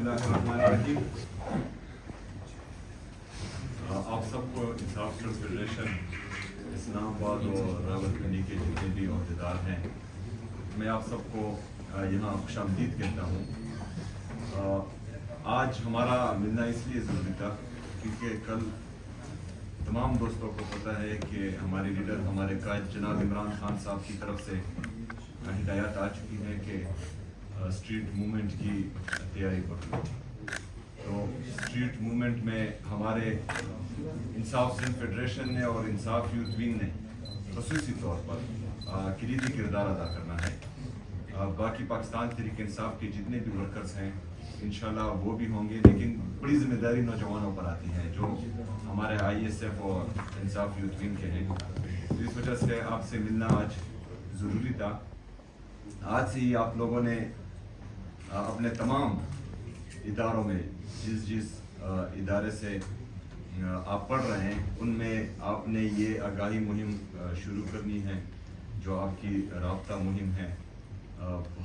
बिस्मिल्लाहिर्रहमानिर्रहीम। आप सबको इंसाफ फेडरेशन इस्लामाबाद और रावलपिंडी के जितने भी अहदेदार हैं, मैं आप सबको यहाँ खुशामदीद कहता हूँ। आज हमारा मिलना इसलिए ज़रूरी था क्योंकि कल तमाम दोस्तों को पता है कि हमारे लीडर, हमारे कायद जनाब इमरान खान साहब की तरफ से हिदायत आ चुकी है कि स्ट्रीट मूवमेंट की तैयारी कर लो। तो स्ट्रीट मूवमेंट में हमारे इंसाफ सिंध फेडरेशन ने और इंसाफ यूथ विंग ने खसूसी तौर पर कलीदी किरदार अदा करना है। बाकी पाकिस्तान तहरीक इंसाफ के जितने भी वर्कर्स हैं इंशाल्लाह वो भी होंगे, लेकिन बड़ी जिम्मेदारी नौजवानों पर आती है जो हमारे ISF और इंसाफ यूथ विंग के हैं। तो इस वजह से आपसे मिलना आज ज़रूरी था। आज से ही आप लोगों ने अपने तमाम इदारों में जिस इदारे से आप पढ़ रहे हैं उनमें आपने ये आगाही मुहिम शुरू करनी है जो आपकी राब्ता मुहिम है।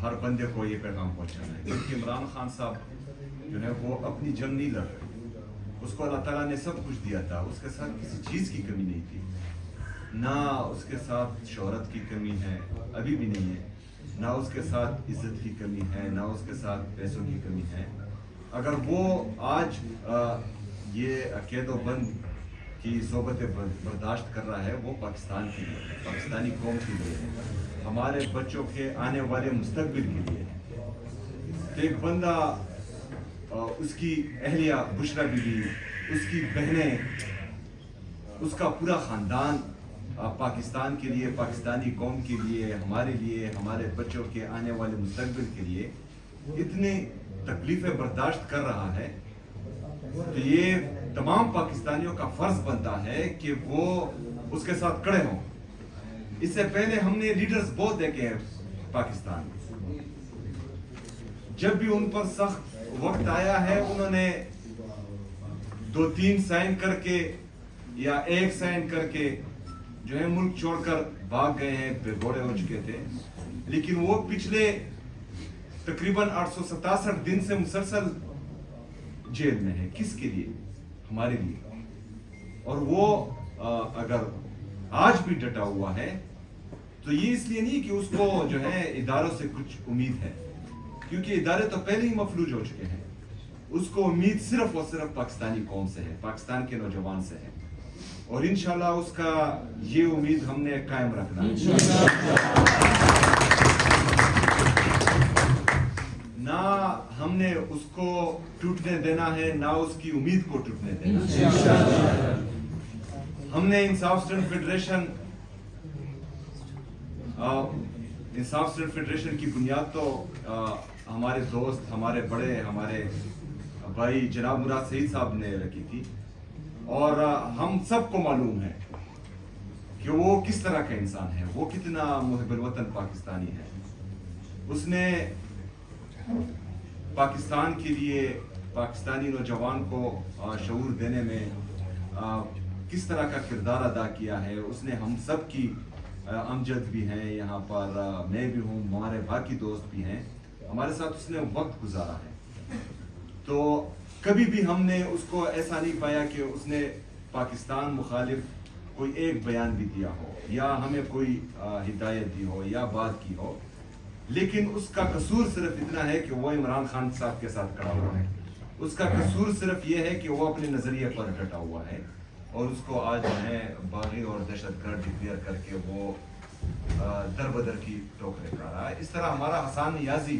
हर बंदे को ये पैगाम पहुंचाना है क्योंकि इमरान खान साहब जो है वो अपनी जंग नहीं लड़ रहे। उसको अल्लाह ताला ने सब कुछ दिया था, उसके साथ किसी चीज़ की कमी नहीं थी, ना उसके साथ शोहरत की कमी है, अभी भी नहीं है, ना उसके साथ इज्जत की कमी है, ना उसके साथ पैसों की कमी है। अगर वो आज ये कैदोबंद की सोबत बर्दाश्त कर रहा है वो पाकिस्तान के लिए, पाकिस्तानी कौम के लिए, हमारे बच्चों के आने वाले मुस्तकबिल के लिए। तो एक बंदा, उसकी अहलिया बुशरा बीबी, उसकी बहनें, उसका पूरा ख़ानदान पाकिस्तान के लिए, पाकिस्तानी कौम के लिए, हमारे लिए, हमारे बच्चों के आने वाले मुस्तकबिल के लिए इतनी तकलीफ़ें बर्दाश्त कर रहा है। तो ये तमाम पाकिस्तानियों का फ़र्ज़ बनता है कि वो उसके साथ खड़े हों। इससे पहले हमने लीडर्स बहुत देखे हैं पाकिस्तान में, जब भी उन पर सख्त वक्त आया है उन्होंने 2-3 साइन करके या 1 साइन करके जो है मुल्क छोड़कर भाग गए हैं, बेघोड़े हो चुके थे। लेकिन वो पिछले तकरीबन 867 दिन से मुसलसल जेल में है। किसके लिए? हमारे लिए। और वो अगर आज भी डटा हुआ है तो ये इसलिए नहीं कि उसको जो है इदारों से कुछ उम्मीद है, क्योंकि इदारे तो पहले ही मफलूज हो चुके हैं। उसको उम्मीद सिर्फ और सिर्फ पाकिस्तानी कौम से है, पाकिस्तान के नौजवान से है। और इंशाल्लाह उसका ये उम्मीद हमने कायम रखना है। ना हमने उसको टूटने देना है, ना उसकी उम्मीद को टूटने देना है। हमने इंसाफ सिंध फेडरेशन की बुनियाद तो हमारे दोस्त, हमारे बड़े, हमारे भाई जनाब मुराद सईद साहब ने रखी थी। और हम सबको मालूम है कि वो किस तरह का इंसान है, वो कितना मुहिब्बुल वतन पाकिस्तानी है। उसने पाकिस्तान के लिए पाकिस्तानी नौजवान को शऊर देने में किस तरह का किरदार अदा किया है। उसने हम सब की, अमजद भी हैं यहाँ पर, मैं भी हूँ, हमारे बाकी दोस्त भी हैं, हमारे साथ उसने वक्त गुजारा है। तो कभी भी हमने उसको ऐसा नहीं पाया कि उसने पाकिस्तान मुखालिफ कोई एक बयान भी दिया हो या हमें कोई हिदायत दी हो या बात की हो। लेकिन उसका कसूर सिर्फ इतना है कि वो इमरान खान साहब के साथ खड़ा हुआ है। उसका कसूर सिर्फ ये है कि वो अपने नज़रिए पर डटा हुआ है और उसको आज है बागी और दहशतगर्द डिक्लेयर करके वो दर बदर की टोकरे खा रहा है। इस तरह हमारा हसन नियाजी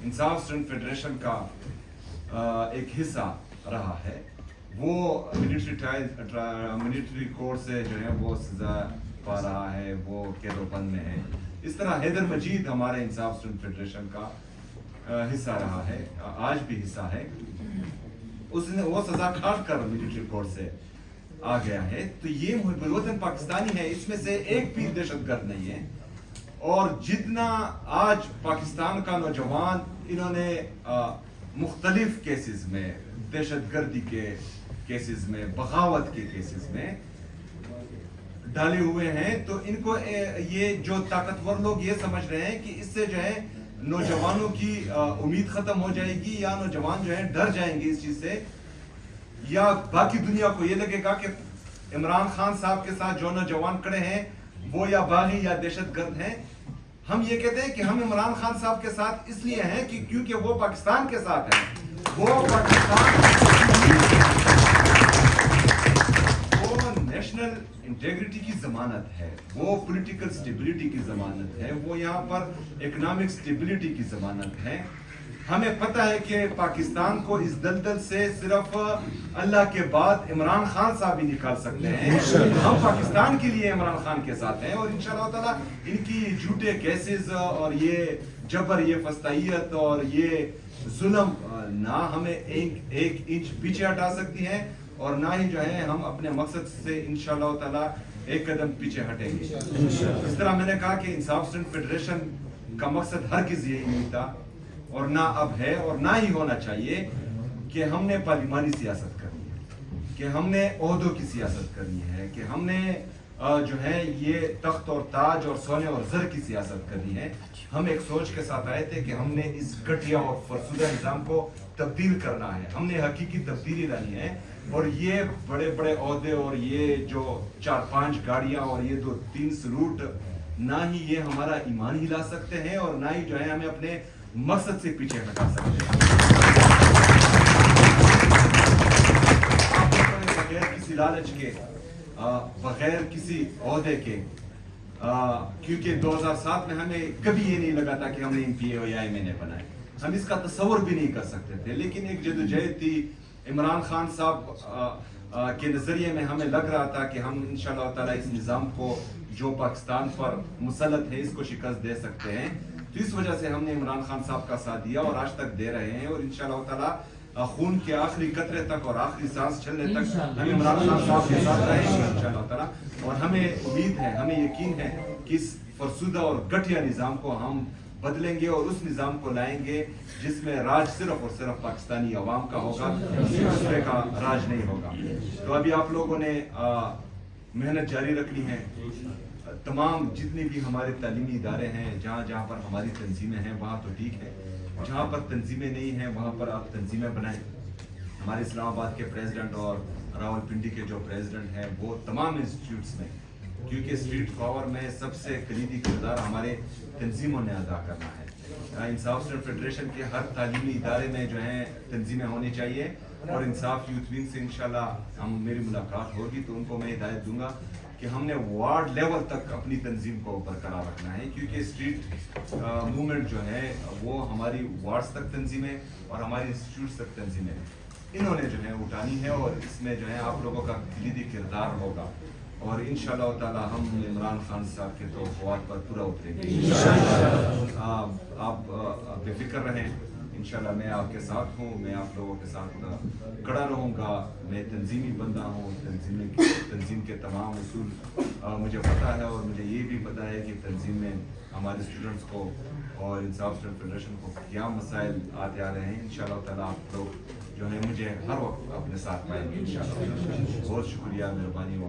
इंसाफ सिंध फेडरेशन का एक हिस्सा रहा है। वो मिलिट्री कोर्ट से जो है वो सजा पा रहा है, वो कैदोबंद में है। इस तरह हैदर मजीद हमारे इंसाफ सिंध फेडरेशन का हिस्सा रहा है, आज भी हिस्सा है। उसने वो सजा काट कर मिलिट्री कोर्ट से आ गया है। तो ये मुहिब्बुल वतन पाकिस्तानी है, इसमें से एक भी दहशतगर्द नहीं है। और जितना आज पाकिस्तान का नौजवान इन्होंने मुख्तलिफ केसेस में, दहशतगर्दी के केसेस में, बगावत के केसेस में डाले हुए हैं, तो इनको ये जो ताकतवर लोग ये समझ रहे हैं कि इससे जो है नौजवानों की उम्मीद खत्म हो जाएगी, या नौजवान जो है डर जाएंगे इस चीज से, या बाकी दुनिया को ये लगेगा कि इमरान खान साहब के साथ जो नौजवान खड़े हैं वो या बागी या दहशतगर्द हैं। हम ये कहते हैं कि हम इमरान खान साहब के साथ इसलिए हैं कि क्योंकि वो पाकिस्तान के साथ हैं, वो नेशनल इंटेग्रिटी की जमानत है, वो पॉलिटिकल स्टेबिलिटी की जमानत है, वो यहाँ पर इकोनॉमिक स्टेबिलिटी की जमानत है। हमें पता है कि पाकिस्तान को इस दलदल से सिर्फ अल्लाह के बाद इमरान खान साहब ही निकाल सकते हैं। हम पाकिस्तान के लिए इमरान खान के साथ हैं, और इंशाअल्लाह ताला इनकी झूठे केसेस और ये जबर, ये फस्तायत और ये जुल्म ना हमें एक इंच पीछे हटा सकती हैं, और ना ही जो है हम अपने मकसद से इंशाअल्लाह ताला एक कदम पीछे हटेंगे। इस तरह मैंने कहा कि इंसाफ स्टूडेंट फेडरेशन का मकसद हरगिज़ यही नहीं था, और ना अब है, और ना ही होना चाहिए कि हमने पार्लिमानी सियासत करनी है, कि हमने ओहदों की सियासत करनी है, कि हमने जो है ये तख्त और ताज और सोने और ज़र की सियासत करनी है। हम एक सोच के साथ आए थे कि हमने इस घटिया और फरसुदा निज़ाम को तब्दील करना है, हमने हकीकी तब्दीली लानी है, और ये बड़े बड़े ओहदे और ये जो 4-5 गाड़ियाँ और ये 2-3 सलूट, ना ही ये हमारा ईमान हिला सकते हैं, और ना ही जो है हमें अपने मकसद से पीछे हटा सकते हैं। बगैर किसी लालच के, बगैर किसी ओहदे के, क्योंकि 2007 में हमें कभी ये नहीं लगा था कि हमने MPA या MNA बनाए, हम इसका तस्वर भी नहीं कर सकते थे, लेकिन एक जदोजहद थी। इमरान खान साहब के नज़रिए में हमें लग रहा था कि हम इंशाअल्लाह ताला इस निज़ाम को जो पाकिस्तान पर मुसल्लत है इसको शिकस्त दे सकते हैं। तो इस वजह से हमने इमरान खान साहब का साथ दिया और आज तक दे रहे हैं, और इंशाअल्लाह ताला खून के आखिरी कतरे तक और आखिरी सांस चलने तक हम इमरान खान साहब के साथ रहेंगे इंशाअल्लाह ताला। और हमें उम्मीद है, हमें यकीन है कि इस फरसुदा और घटिया निज़ाम को हम बदलेंगे और उस निज़ाम को लाएंगे जिसमें राज सिर्फ और सिर्फ पाकिस्तानी अवाम का होगा, दूसरे का राज नहीं होगा। तो अभी आप लोगों ने मेहनत जारी रखनी है। तमाम जितने भी हमारे तालीमी इदारे हैं, जहाँ जहाँ पर हमारी तंजीमें हैं वहाँ तो ठीक है, जहाँ पर तंजीमें नहीं हैं वहाँ पर आप तंजीमें बनाएं। हमारे इस्लामाबाद के प्रेसिडेंट और रावलपिंडी के जो प्रेसिडेंट हैं वो तमाम इंस्टीट्यूट्स में, क्योंकि स्ट्रीट पावर में सबसे कलीदी किरदार हमारे तंजीमों ने अदा करना है। इंसाफ स्टूडेंट फेडरेशन के हर तालीमी इदारे में जो है तंजीमें होनी चाहिए, और इंसाफ यूथ विंग से इंशाल्लाह मेरी मुलाकात होगी तो उनको मैं हिदायत दूंगा कि हमने वार्ड लेवल तक अपनी तंजीम को बरकरार रखना है, क्योंकि स्ट्रीट मूवमेंट जो है वो हमारी वार्ड्स तक तंजीमें और हमारी इंस्टीट्यूट्स तक तंजीमें इन्होंने जो है उठानी है, और इसमें जो है आप लोगों का कलीदी किरदार होगा, और इंशाअल्लाह ताला हम इमरान खान साहब के तो ख्वाब पर पूरा उतरेंगे। आप बेफिक्र रहें, इंशाल्लाह मैं आपके साथ हूँ, मैं आप लोगों के साथ खड़ा रहूँगा। मैं तंजीमी बंदा हूँ, तंजीम के तमाम उसूल मुझे पता है, और मुझे ये भी पता है कि तंजीम में हमारे स्टूडेंट्स को और इंसाफ स्टूडेंट फेडरेशन को क्या मसाइल आते आ रहे हैं। इंशाअल्लाह ताला आप लोग जो है मुझे हर वक्त अपने साथ पाएंगे इंशाअल्लाह। बहुत शुक्रिया, मेहरबानी, व